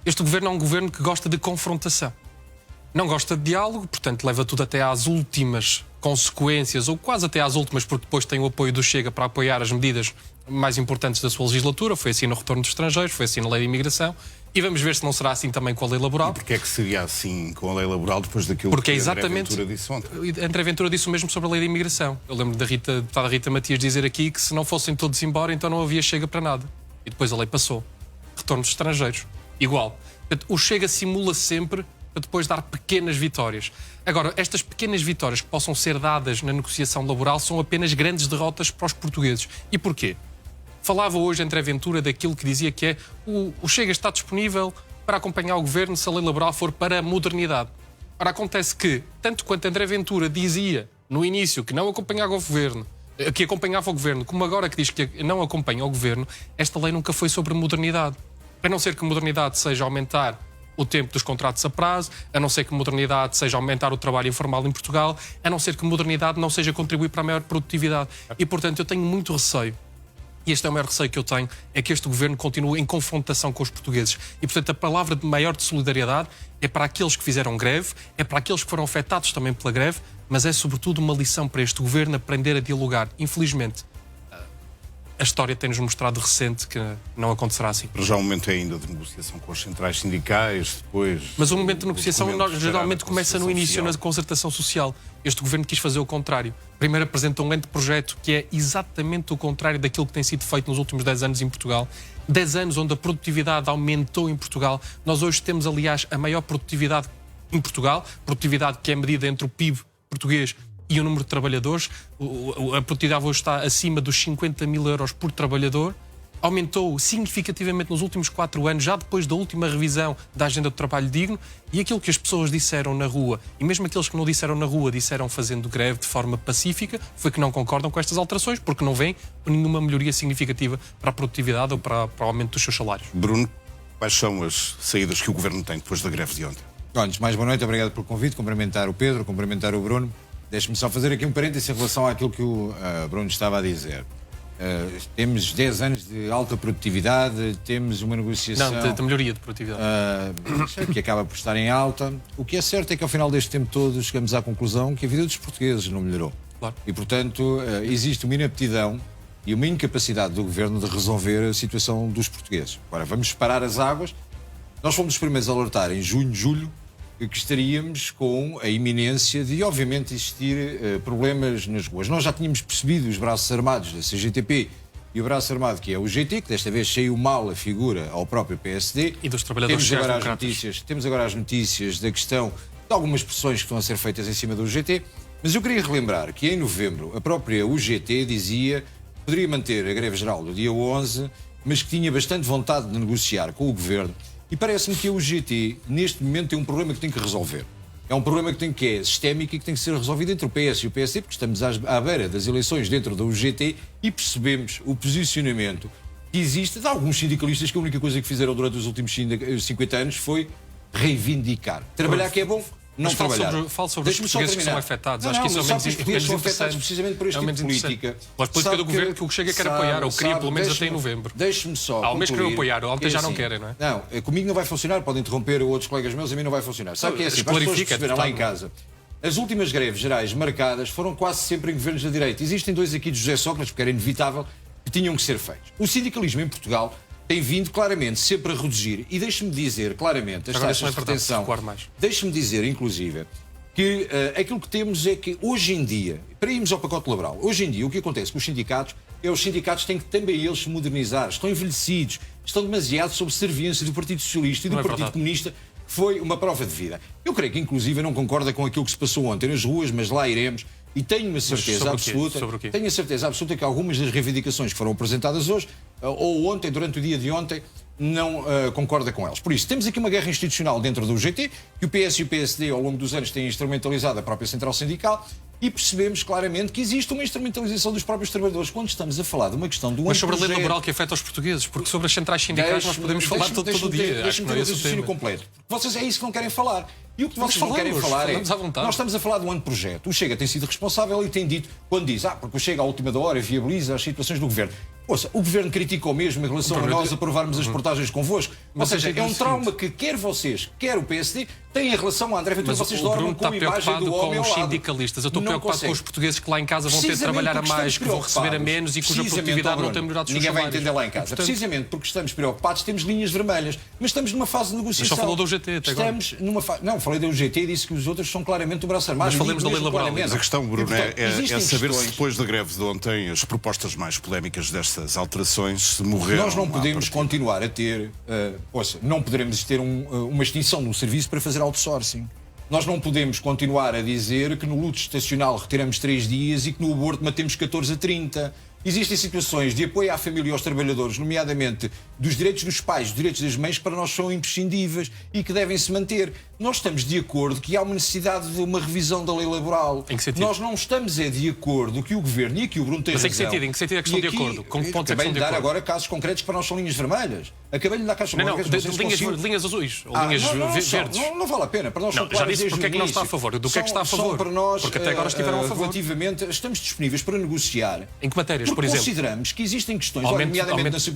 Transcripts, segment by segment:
Este governo é um governo que gosta de confrontação. Não gosta de diálogo, portanto leva tudo até às últimas consequências, ou quase até às últimas, porque depois tem o apoio do Chega para apoiar as medidas mais importantes da sua legislatura. Foi assim no retorno dos estrangeiros, foi assim na lei de imigração. E vamos ver se não será assim também com a lei laboral. E porquê é que seria assim com a lei laboral depois daquilo porque que exatamente, André Ventura disse ontem? André Ventura disse o mesmo sobre a lei de imigração. Eu lembro da deputada Rita Matias dizer aqui que se não fossem todos embora, então não havia Chega para nada. E depois a lei passou. Retorno dos estrangeiros. Igual. Portanto, o Chega simula sempre para depois dar pequenas vitórias. Agora, estas pequenas vitórias que possam ser dadas na negociação laboral são apenas grandes derrotas para os portugueses. E porquê? Falava hoje André Ventura daquilo que dizia que é o Chega está disponível para acompanhar o governo se a lei laboral for para a modernidade. Ora, acontece que, tanto quanto André Ventura dizia no início que não acompanhava o governo, que acompanhava o governo, como agora que diz que não acompanha o governo, esta lei nunca foi sobre modernidade. A não ser que modernidade seja aumentar o tempo dos contratos a prazo, a não ser que modernidade seja aumentar o trabalho informal em Portugal, a não ser que modernidade não seja contribuir para a maior produtividade. E, portanto, eu tenho muito receio, e este é o maior receio que eu tenho, é que este governo continue em confrontação com os portugueses. E, portanto, a palavra de maior de solidariedade é para aqueles que fizeram greve, é para aqueles que foram afetados também pela greve, mas é, sobretudo, uma lição para este governo aprender a dialogar. Infelizmente, a história tem-nos mostrado recente que não acontecerá assim. Para já o momento é ainda de negociação com as centrais sindicais, depois... Mas o momento de negociação geralmente começa no início, na concertação social. Este governo quis fazer o contrário. Primeiro apresentou um anteprojeto que é exatamente o contrário daquilo que tem sido feito nos últimos 10 anos em Portugal. 10 anos onde a produtividade aumentou em Portugal. Nós hoje temos, aliás, a maior produtividade em Portugal, produtividade que é medida entre o PIB português e o número de trabalhadores. A produtividade hoje está acima dos 50 mil euros por trabalhador. Aumentou significativamente nos últimos 4 anos, já depois da última revisão da Agenda do Trabalho Digno. E aquilo que as pessoas disseram na rua, e mesmo aqueles que não disseram na rua, disseram fazendo greve de forma pacífica, foi que não concordam com estas alterações, porque não vêm nenhuma melhoria significativa para a produtividade ou para o aumento dos seus salários. Bruno, quais são as saídas que o governo tem depois da greve de ontem? Antes, mais boa noite, obrigado pelo convite, cumprimentar o Pedro, cumprimentar o Bruno. Deixe-me só fazer aqui um parênteses em relação àquilo que o Bruno estava a dizer. Temos 10 anos de alta produtividade, temos uma negociação... Não, de melhoria de produtividade. Que acaba por estar em alta. O que é certo é que ao final deste tempo todo chegamos à conclusão que a vida dos portugueses não melhorou. Claro. E, portanto, existe uma inaptidão e uma incapacidade do governo de resolver a situação dos portugueses. Agora, vamos separar as águas. Nós fomos os primeiros a alertar em junho, julho, que estaríamos com a iminência de, obviamente, existir problemas nas ruas. Nós já tínhamos percebido os braços armados da CGTP e o braço armado que é o GT, que desta vez saiu mal a figura ao próprio PSD. E dos trabalhadores Temos agora as notícias da questão de algumas pressões que estão a ser feitas em cima do GT. Mas eu queria relembrar que em novembro a própria UGT dizia que poderia manter a greve geral do dia 11, mas que tinha bastante vontade de negociar com o governo. E parece-me que a UGT, neste momento, tem um problema que tem que resolver. É um problema que é sistémico e que tem que ser resolvido entre o PS e o PSD, porque estamos à beira das eleições dentro da UGT e percebemos o posicionamento que existe de alguns sindicalistas que a única coisa que fizeram durante os últimos 50 anos foi reivindicar. Trabalhar que é bom, não trabalhar. Falo sobre os portugueses que são afetados. Acho que isso é o menos interessante. São afetados precisamente por este tipo de política. Mas política do governo que o Chega quer apoiar, ou queria pelo menos até em novembro. Deixe-me só há um mês que queriam apoiar, ontem já não querem, não é? Não, comigo não vai funcionar, podem interromper outros colegas meus, a mim não vai funcionar. Sabe o que é assim? Para as pessoas que perceberam lá em casa. As últimas greves gerais marcadas foram quase sempre em governos da direita. Existem dois aqui de José Sócrates, porque era inevitável, que tinham que ser feitos. O sindicalismo em Portugal tem vindo claramente sempre a reduzir, e deixe-me dizer claramente, as taxas de retenção, deixe-me dizer, inclusive, que aquilo que temos é que hoje em dia, para irmos ao pacote laboral, hoje em dia o que acontece com os sindicatos é que os sindicatos têm que também eles se modernizar, estão envelhecidos, estão demasiado sob serviência do Partido Socialista e do Partido Comunista, que foi uma prova de vida. Eu creio que inclusive não concorda com aquilo que se passou ontem nas ruas, mas lá iremos, e tenho uma certeza absoluta, tenho a certeza absoluta que algumas das reivindicações que foram apresentadas hoje, ou ontem, durante o dia de ontem, não concorda com elas. Por isso, temos aqui uma guerra institucional dentro do UGT, que o PS e o PSD ao longo dos anos têm instrumentalizado a própria Central Sindical, e percebemos claramente que existe uma instrumentalização dos próprios trabalhadores quando estamos a falar de uma questão do Mas sobre a lei laboral que afeta os portugueses, porque sobre as centrais sindicais nós podemos falar todo o dia. Deixe-me ter o raciocínio completo. Vocês é isso que não querem falar. E o que vocês não querem falar é... à vontade. Nós estamos a falar de um anteprojeto. O Chega tem sido responsável e tem dito, quando diz, porque o Chega à última da hora viabiliza as situações do Governo. Ouça, o Governo criticou mesmo em relação a nós aprovarmos as portagens convosco. Ou seja, é um trauma que quer vocês, quer o PSD, têm em relação a André Ventura. Vocês dormem com a imagem do homem ao com os lado. sindicalistas. Eu estou preocupado com os portugueses que lá em casa vão ter de trabalhar a mais, que vão receber a menos e cuja produtividade não tem melhorado os seus Ninguém vai salários. entender lá em casa. Portanto, precisamente porque estamos preocupados, temos linhas vermelhas. Mas estamos numa fase de negociação. Mas só falou do UGT até agora. Estamos numa fase... Não, falei do UGT e disse que os outros são claramente o braço armado. Mas falemos da lei laboral. Mas a questão, Bruno, portanto, é saber questões... se depois da greve de ontem as propostas mais polémicas destas alterações se morreram. Nós não podemos continuar a ter... não poderemos ter uma extinção do serviço para fazer outsourcing. Nós não podemos continuar a dizer que no luto estacional retiramos 3 dias e que no aborto matemos 14 a 30. Existem situações de apoio à família e aos trabalhadores, nomeadamente dos direitos dos pais, dos direitos das mães, que para nós são imprescindíveis e que devem se manter. Nós estamos de acordo que há uma necessidade de uma revisão da lei laboral. Em que sentido? Nós não estamos de acordo que o Governo, e aqui o Bruno tem razão... Mas em que sentido é que estão de acordo? Com que pontos é que acabei estão de de dar acordo? agora casos concretos que para nós são linhas vermelhas. Acabei de dar casos concretos. Linhas azuis ou linhas verdes. Não vale a pena. Para nós são Já disse desde porque o é que não está a início. favor. Do que é que está a favor? Para nós, porque até agora estiveram a favor. Relativamente, estamos disponíveis para negociar. Em que matérias, porque por exemplo? Consideramos que existem questões, nomeadamente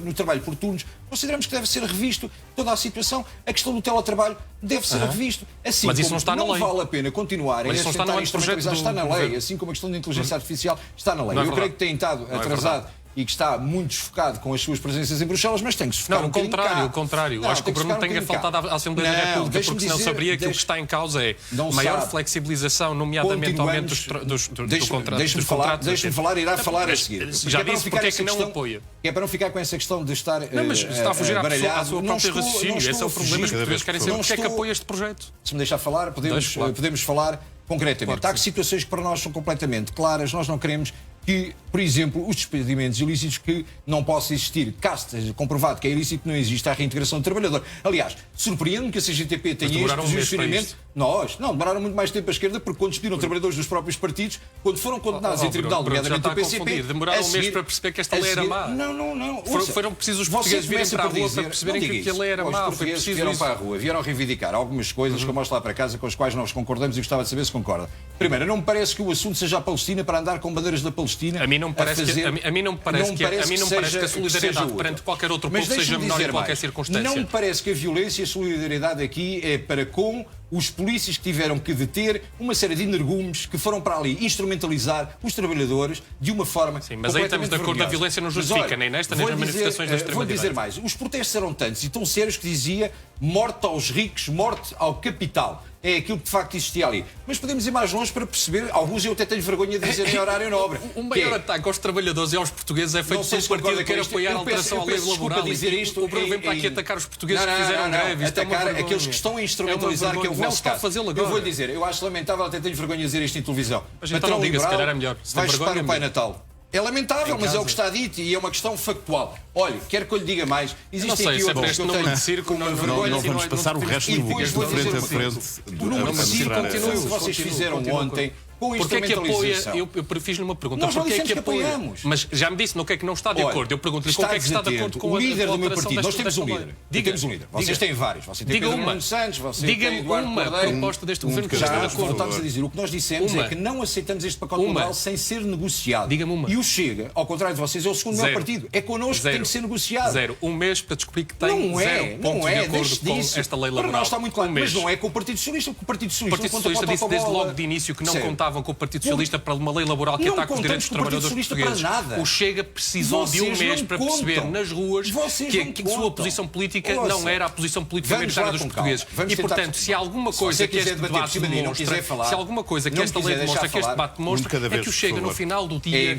no trabalho por turnos, consideramos que deve ser revisto toda a situação. A questão do teletrabalho deve ser revisto. Assim, mas isso não está na lei. Não vale a pena continuar a tentar instrumentalizar. Está na lei, assim como a questão da inteligência artificial está na lei. Eu creio que tem estado atrasado e que está muito desfocado com as suas presenças em Bruxelas, mas tem que se focar um bocadinho cá. O contrário. Acho que o Bruno tenha faltado à Assembleia da República, porque senão saberia que o que está em causa é maior flexibilização, nomeadamente aumento dos contratos. Deixe-me falar, irá falar a seguir. Já disse porque é que não apoia. É para não ficar com essa questão de estar não, mas está a fugir à sua própria raciocínio. Esse é o problema. Os portugueses querem saber porque é que apoia este projeto. Se me deixar falar, podemos falar concretamente. Há situações que para nós são completamente claras. Nós não queremos que, por exemplo, os despedimentos ilícitos, que não possa existir, caso esteja comprovado que é ilícito, não existe a reintegração do trabalhador. Aliás, surpreende-me que a CGTP tenha este posicionamento. Não, demoraram muito mais tempo à esquerda, porque quando despediram trabalhadores dos próprios partidos, quando foram condenados em tribunal, nomeadamente do PCP... Demoraram um mês para perceber que esta lei era má. Não. Foram precisos os portugueses virem para a rua para perceberem que a lei era má. Os portugueses vieram para a rua, vieram reivindicar algumas coisas que eu mostro lá para casa, com as quais nós concordamos e gostava de saber se concorda. Primeiro, não me parece que o assunto seja a Palestina para andar com bandeiras da Palestina. A mim não me parece que a solidariedade perante qualquer outro povo seja menor em qualquer circunstância. Não me parece que a violência e a solidariedade aqui é para com os polícias que tiveram que deter uma série de energúmenes que foram para ali instrumentalizar os trabalhadores de uma forma. Sim, mas aí estamos de acordo, a violência não justifica, nem nesta, nem nas manifestações da extrema-direita. Vou dizer mais, os protestos eram tantos e tão sérios que dizia morte aos ricos, morte ao capital. É aquilo que de facto existia ali. Mas podemos ir mais longe para perceber, alguns eu até tenho vergonha de dizer em horário nobre. O maior ataque aos trabalhadores e aos portugueses é feito por um partido que quer apoiar a alteração à lei laboral. O Bruno vem para aqui atacar os portugueses que fizeram greve. Atacar aqueles que estão a instrumentalizar, que é o vosso caso. Eu vou dizer, eu acho lamentável, até tenho vergonha de dizer isto em televisão. Mas então não diga, se calhar é melhor. Vais para o Pai Natal. É lamentável, mas é o que está dito e é uma questão factual. Olha, quero que eu lhe diga mais. Existem aqui outros que eu tenho de circo, não vamos passar o resto do dia de frente a frente. O número de círculos que vocês fizeram ontem com instrumentalização. Eu fiz-lhe uma pergunta. Nós não porquê é dissemos que que apoia? apoiamos. Mas já me disse no que é que não está de acordo. Eu pergunto-lhe com o que é que está de acordo com o líder do meu partido. Nós temos temos um líder. Temos um líder. Vocês têm vários. Você tem Pedro Nuno Santos, você tem Eduardo Cordeiro. Diga-me uma proposta deste governo que está de acordo. Voltamos a dizer, o que nós dissemos é que não aceitamos este pacote laboral sem ser negociado. Diga-me uma. E o Chega, ao contrário de vocês, é o segundo maior partido. É connosco que tem que ser negociado. Um mês para descobrir que tem zero pontos de acordo com esta lei laboral. Para nós está muito claro, mas não é com o Partido Socialista, porque o Partido Socialista não conta disse desde logo de início que não contavam com o Partido Socialista para uma lei laboral que ataca os direitos dos trabalhadores portugueses. O Chega precisou de um mês para perceber nas ruas que a sua posição política não era a posição política maioritária dos portugueses. E, portanto, se há alguma coisa que este debate demonstra, se há alguma coisa que esta lei demonstra, que este debate demonstra, é que o Chega, no final do dia,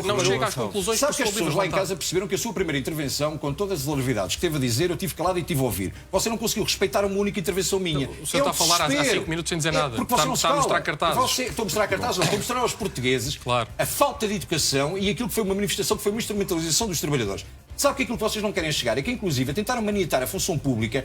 não chega às conclusões. Sabe que as pessoas lá em casa perceberam que a sua primeira intervenção, com todas as levedades que teve a dizer, eu tive calado e tive a ouvir. Você não conseguiu respeitar uma única intervenção minha. O senhor está a falar há 5 minutos sem dizer nada. Está a mostrar cartazes. Estou a mostrar cartazes, estou a mostrar aos portugueses a falta de educação e aquilo que foi uma manifestação, que foi uma instrumentalização dos trabalhadores. Sabe que aquilo que vocês não querem chegar é que, inclusive, tentaram maniatar a função pública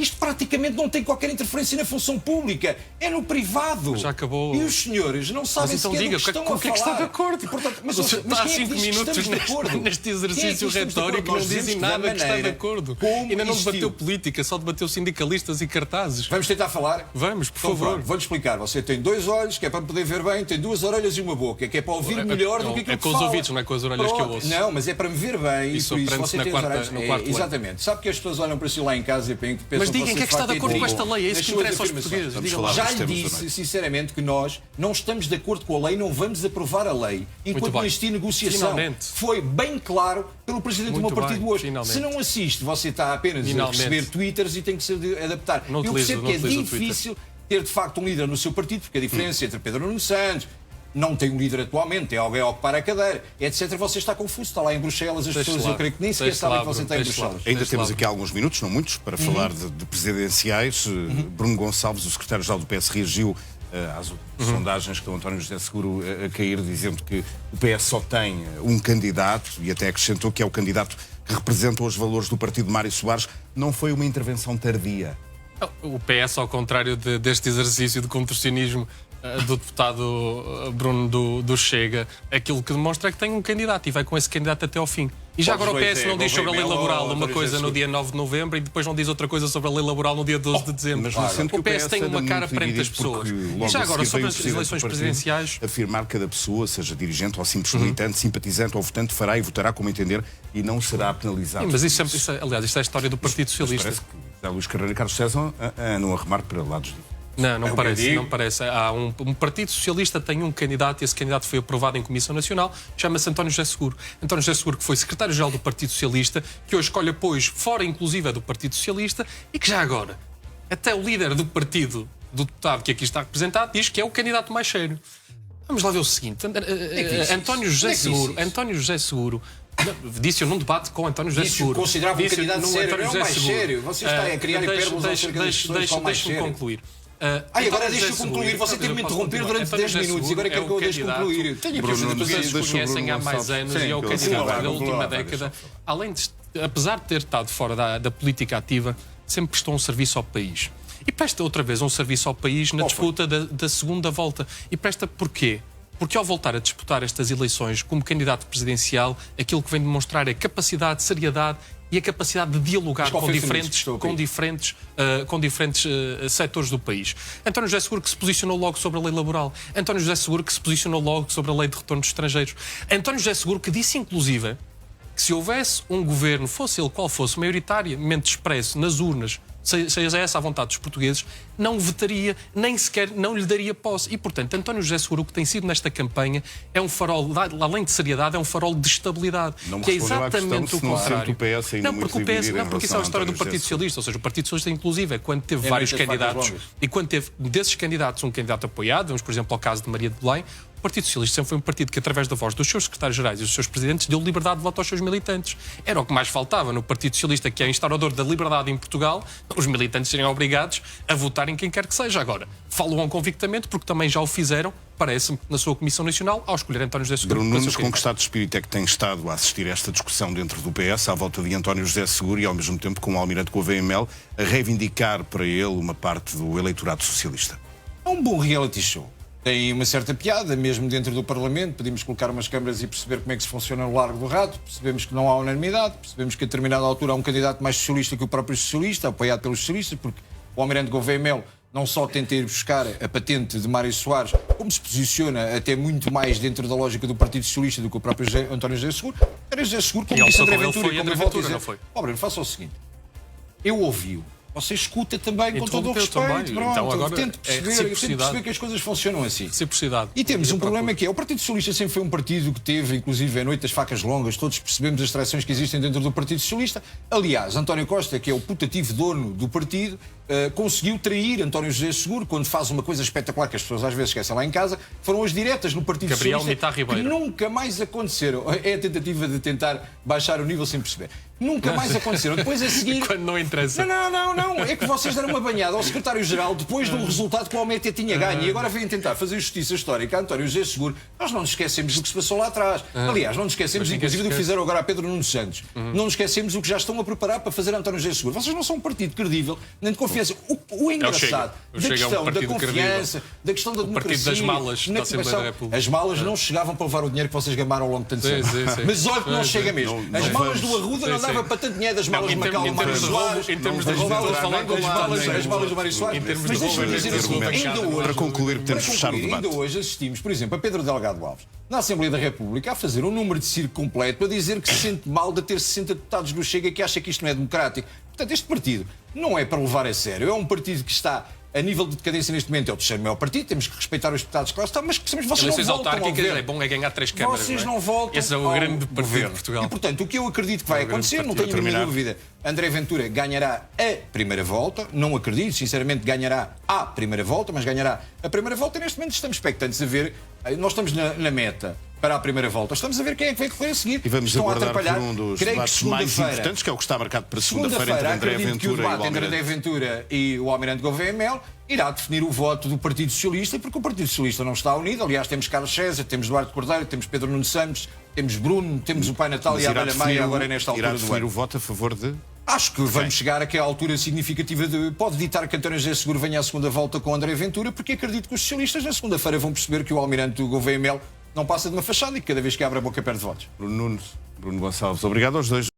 Isto praticamente não tem qualquer interferência na função pública. É no privado. Já acabou. E os senhores não sabem então sequer diga, do que estão com a o que é que falar. está de acordo? E, portanto, mas Você mas está há quem é que 5 diz que minutos estamos de acordo? neste Quem é que exercício diz que estamos de retórico, acordo? não Nós dizem dizemos nada da que está de maneira acordo. como Ainda não existiu. debateu política, só debateu sindicalistas e cartazes. Vamos tentar falar? Vamos, por Então, favor. pronto, vou-lhe explicar. Você tem 2 olhos, que é para poder ver bem, tem 2 orelhas e uma boca, que é para ouvir melhor do que aquilo É que com os fala. ouvidos, não é com as orelhas que eu Pronto. ouço. Não, mas é para me ver bem. Isso E por isso aprende-se você na tem quarta- as orelhas. no quarto ano. Exatamente. Sabe que as pessoas olham para si lá em casa e pensam Mas digam você quem é que está de acordo com esta lei. É isso nas que suas interessa aos afirmações. portugueses. Vamos Diga falar lá. Já dos lhe temas da disse, noite. sinceramente, que nós não estamos de acordo com a lei, não vamos aprovar a lei enquanto bem. não existir negociação. Finalmente. Foi bem claro pelo Presidente do Muito meu partido bem, hoje. finalmente. Se não assiste, você está apenas Finalmente. a receber twitters e tem que se adaptar. Não Eu utilizo- percebo não que é utilizo o Twitter. difícil ter de facto um líder no seu partido, porque a diferença entre Pedro Nuno Santos, não tem um líder atualmente, tem alguém a ocupar a cadeira, etc. Você está confuso, está lá em Bruxelas, as pessoas eu creio que nem sequer sabem que você está em Bruxelas. Ainda Deixa temos lá. aqui alguns minutos, não muitos, para falar de presidenciais. Bruno Gonçalves, o secretário-geral do PS, reagiu às sondagens que o António José Seguro a cair, dizendo que o PS só tem um candidato e até acrescentou que é o candidato que representa os valores do partido de Mário Soares. Não foi uma intervenção tardia. O PS, ao contrário deste exercício de contorcionismo do deputado Bruno do Chega, aquilo que demonstra é que tem um candidato e vai com esse candidato até ao fim. E já agora o PS não diz sobre a lei laboral uma coisa no dia 9 de novembro e depois não diz outra coisa sobre a lei laboral no dia 12 de dezembro. Mas não sendo que O PS tem anda uma cara muito perante as dividido, pessoas. porque E logo já a agora seguir sobre vem o as presidente eleições do partido presidenciais. afirmar que cada pessoa, seja dirigente ou simples militante, simpatizante ou votante, fará e votará como entender e não será penalizado. Sim, mas aliás, isto é a história do Partido Socialista. Parece que José Luís Carreira e Carlos César andam a remar para lados diferentes. Não o parece, que eu não digo. parece. Há um Partido Socialista tem um candidato e esse candidato foi aprovado em Comissão Nacional, chama-se António José Seguro. António José Seguro, que foi secretário-geral do Partido Socialista, que hoje escolhe apoios fora, inclusive, do Partido Socialista e que já agora, até o líder do partido, do deputado que aqui está representado, diz que é o candidato mais sério. Vamos lá ver o seguinte. António José Seguro disse-o num debate com António José Disse-o, Seguro. considerava um Disse-o candidato num sério, António não José mais Seguro. sério. Você está a criar hipérboles acerca das pessoas que são mais Deixe-me sérias. concluir. Ai, agora António deixa-me José concluir. Seguro, Você teve-me posso interromper continuar. durante António 10 José minutos e Seguro agora quer é que eu o deixe candidato concluir. Tenho aqui Bruno, os deixa- Portugueses deixa o conhecem Bruno há mais Gonçalves. anos Sim, e é o ele candidato falar, da vamos última lá, década. Além de, apesar de ter estado fora da política ativa, sempre prestou um serviço ao país. E presta outra vez um serviço ao país na disputa da segunda volta. E presta porquê? Porque ao voltar a disputar estas eleições como candidato presidencial, aquilo que vem demonstrar é capacidade, seriedade e a capacidade de dialogar com diferentes setores do país. António José Seguro que se posicionou logo sobre a lei laboral. António José Seguro que se posicionou logo sobre a lei de retorno de estrangeiros. António José Seguro que disse, inclusive, que se houvesse um governo, fosse ele qual fosse, maioritariamente expresso nas urnas, seja essa a vontade dos portugueses, não vetaria, nem sequer não lhe daria posse. E, portanto, António José Seguro, o que tem sido nesta campanha, é um farol, além de seriedade, é um farol de estabilidade. Não me Que é respondeu à questão exatamente se o não sente contrário. o PS ainda muito dividido em Porque isso é relação a história a do António Partido José Socialista. Ou seja, o Partido Socialista, inclusive, é quando teve vários muitas facas candidatos longas. e quando teve desses candidatos um candidato apoiado, vamos, por exemplo, ao caso de Maria de Belém, o Partido Socialista sempre foi um partido que, através da voz dos seus secretários-gerais e dos seus presidentes, deu liberdade de voto aos seus militantes. Era o que mais faltava no Partido Socialista, que é instaurador da liberdade em Portugal, os militantes serem obrigados a votar em quem quer que seja. Agora, falam convictamente, porque também já o fizeram, parece-me, na sua Comissão Nacional, ao escolher António José Seguro. Bruno Nunes, com que estado de espírito é que tem estado a assistir a esta discussão dentro do PS, à volta de António José Seguro e, ao mesmo tempo, com o Almirante Gouveia Mel, a reivindicar para ele uma parte do eleitorado socialista? É um bom reality show. Tem uma certa piada, mesmo dentro do Parlamento. Podemos colocar umas câmaras e perceber como é que se funciona no Largo do Rato. Percebemos que não há unanimidade. Percebemos que a determinada altura há um candidato mais socialista que o próprio socialista, apoiado pelos socialistas, porque o Almirante Gouveia Mel não só tenta ir buscar a patente de Mário Soares, como se posiciona até muito mais dentro da lógica do Partido Socialista do que o próprio António José Seguro. António José Seguro, como E disse ele André foi Ventura, com ele, e como André eu volto a Ventura, dizer, não foi? Bruno, faça o seguinte. Eu ouvi-o. Você escuta também com todo o Interrompeu respeito. também. Pronto, Então agora tente é perceber que as coisas funcionam assim. Reciprocidade. E temos Eu um problema procuro. que é, o Partido Socialista sempre foi um partido que teve, inclusive, a noite das facas longas, todos percebemos as traições que existem dentro do Partido Socialista. Aliás, António Costa, que é o putativo dono do partido, conseguiu trair António José Seguro quando faz uma coisa espetacular que as pessoas às vezes esquecem lá em casa, foram as diretas no Partido Gabriel Socialista Mitar Ribeiro. que nunca mais aconteceram. É a tentativa de tentar baixar o nível sem perceber. Nunca mais aconteceram. Depois a seguir... Quando não interessa. Não. É que vocês deram uma banhada ao secretário-geral depois de um resultado que o Almeida tinha ganho e agora vêm tentar fazer justiça histórica a António José Seguro. Nós não nos esquecemos do que se passou lá atrás. Aliás, não nos esquecemos inclusive do que fizeram agora a Pedro Nuno Santos. Não nos esquecemos do que já estão a preparar para fazer António José Seguro. Vocês não são um partido credível, nem de confiança. O engraçado da questão da confiança, da questão da democracia... O partido das malas da Assembleia da República. As malas não chegavam para levar o dinheiro que vocês gamaram ao longo de tanto tempo. Mas olha que não chega mesmo. As malas do Arruda não dava para tanto dinheiro das malas de Macau do Mário Soares. Em termos de roubo, as malas do Mário Soares. Mas deixa-me dizer o seguinte, ainda hoje... Para concluir, podemos fechar o debate. Ainda hoje assistimos, por exemplo, a Pedro Delgado Alves, na Assembleia da República, a fazer um número de circo completo para dizer que se sente mal de ter 60 deputados do Chega e que acha que isto não é democrático. Portanto, este partido não é para levar a sério. É um partido que está... A nível de decadência neste momento é o terceiro maior partido, temos que respeitar os deputados que lá estão, mas precisamos vocês eleições não voltam ao governo. É bom é ganhar 3 câmaras. Vocês não voltam. Esse é o grande partido de Portugal. E, portanto, o que eu acredito que vai acontecer, não tenho nenhuma dúvida, André Ventura ganhará a primeira volta, não acredito, sinceramente, ganhará a primeira volta, mas ganhará a primeira volta e neste momento estamos expectantes a ver, nós estamos na meta para a primeira volta, estamos a ver quem é que vai correr a seguir. E vamos Estão aguardar a atrapalhar. por um dos Creio que debates mais importantes, que é o que está marcado para segunda-feira entre André Ventura e o entre André Ventura e o Almirante Gouveia Mel irá definir o voto do Partido Socialista, porque o Partido Socialista não está unido. Aliás, temos Carlos César, temos Eduardo Cordeiro, temos Pedro Nuno Santos, temos Bruno, temos o Pai Natal e a Abelha Maia agora nesta altura irá do definir ano. o voto a favor de... Acho que vamos chegar àquela altura significativa de... Pode ditar que António José Seguro venha à segunda volta com André Ventura, porque acredito que os socialistas na segunda-feira vão perceber que o Almirante Gouveia Mel não passa de uma fachada e que cada vez que abre a boca perde votos. Bruno Nunes, Bruno Gonçalves, obrigado aos dois.